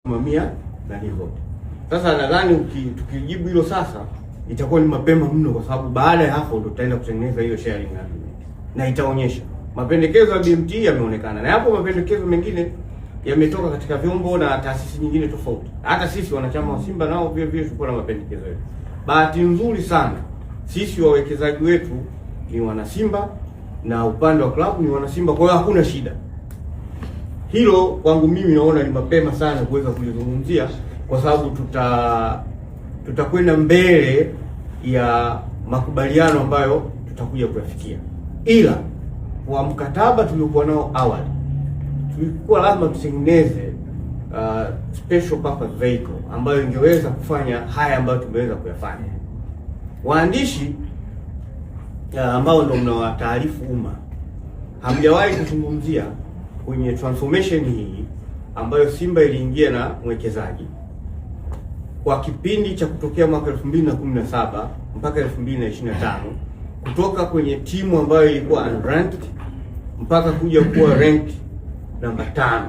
kusimamia na hivyo. Sasa nadhani tukijibu hilo sasa itakuwa ni mapema mno, kwa sababu baada ya hapo ndo tutaenda kutengeneza hiyo sharing agreement na itaonyesha mapendekezo ya BMT yameonekana, na hapo mapendekezo mengine yametoka katika vyombo na taasisi nyingine tofauti. Hata sisi wanachama wa Simba nao vile vile tulikuwa na mapendekezo yetu. Bahati nzuri sana sisi wawekezaji wetu ni wana Simba na upande wa klabu ni wana Simba, kwa hiyo hakuna shida. Hilo kwangu mimi naona ni mapema sana kuweza kulizungumzia, kwa sababu tutakwenda mbele ya makubaliano ambayo tutakuja kuyafikia. Ila kwa mkataba tuliokuwa nao awali tulikuwa lazima tutengeneze special purpose vehicle ambayo ingeweza kufanya haya ambayo tumeweza kuyafanya. Waandishi ambao ndio mnawataarifu umma, hamjawahi kuzungumzia kwenye transformation hii ambayo Simba iliingia na mwekezaji kwa kipindi cha kutokea mwaka 2017 mpaka 2025, kutoka kwenye timu ambayo ilikuwa unranked mpaka kuja kuwa ranked namba 5.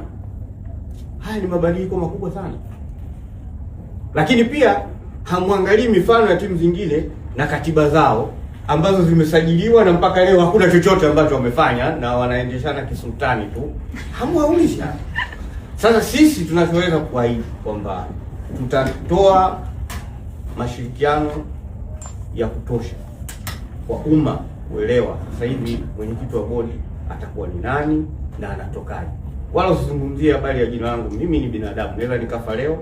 Haya ni mabadiliko makubwa sana, lakini pia hamwangalii mifano ya timu zingine na katiba zao ambazo zimesajiliwa na mpaka leo hakuna chochote ambacho wamefanya na wanaendeshana kisultani tu, hamwaulisha. Sasa sisi tunachoweza kuahidi kwamba tutatoa mashirikiano ya kutosha kwa umma kuelewa sasa hivi mwenyekiti wa bodi atakuwa ni nani na anatokaje. Wala usizungumzie habari ya jina langu. Mimi ni binadamu, naweza nikafa leo,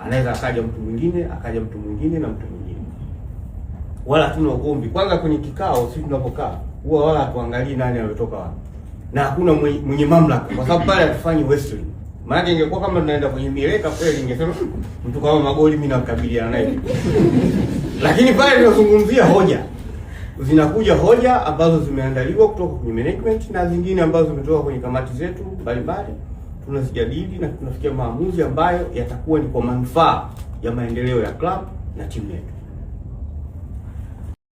anaweza akaja mtu mwingine, akaja mtu mwingine na mtu mwingine. Wala tuna ugomvi. Kwanza kwenye kikao sisi tunapokaa huwa wala tuangalie nani ametoka wapi, na hakuna mwenye mamlaka, kwa sababu pale hatufanyi wrestling. Maana ingekuwa kama tunaenda kwenye mieleka kweli, ingesema mtu kama Magoli mimi nakabiliana naye. Lakini pale tunazungumzia hoja. Zinakuja hoja ambazo zimeandaliwa kutoka kwenye management na zingine ambazo zimetoka kwenye kamati zetu mbalimbali, tunazijadili na tunafikia maamuzi ambayo yatakuwa ni kwa manufaa ya maendeleo ya club na timu yetu.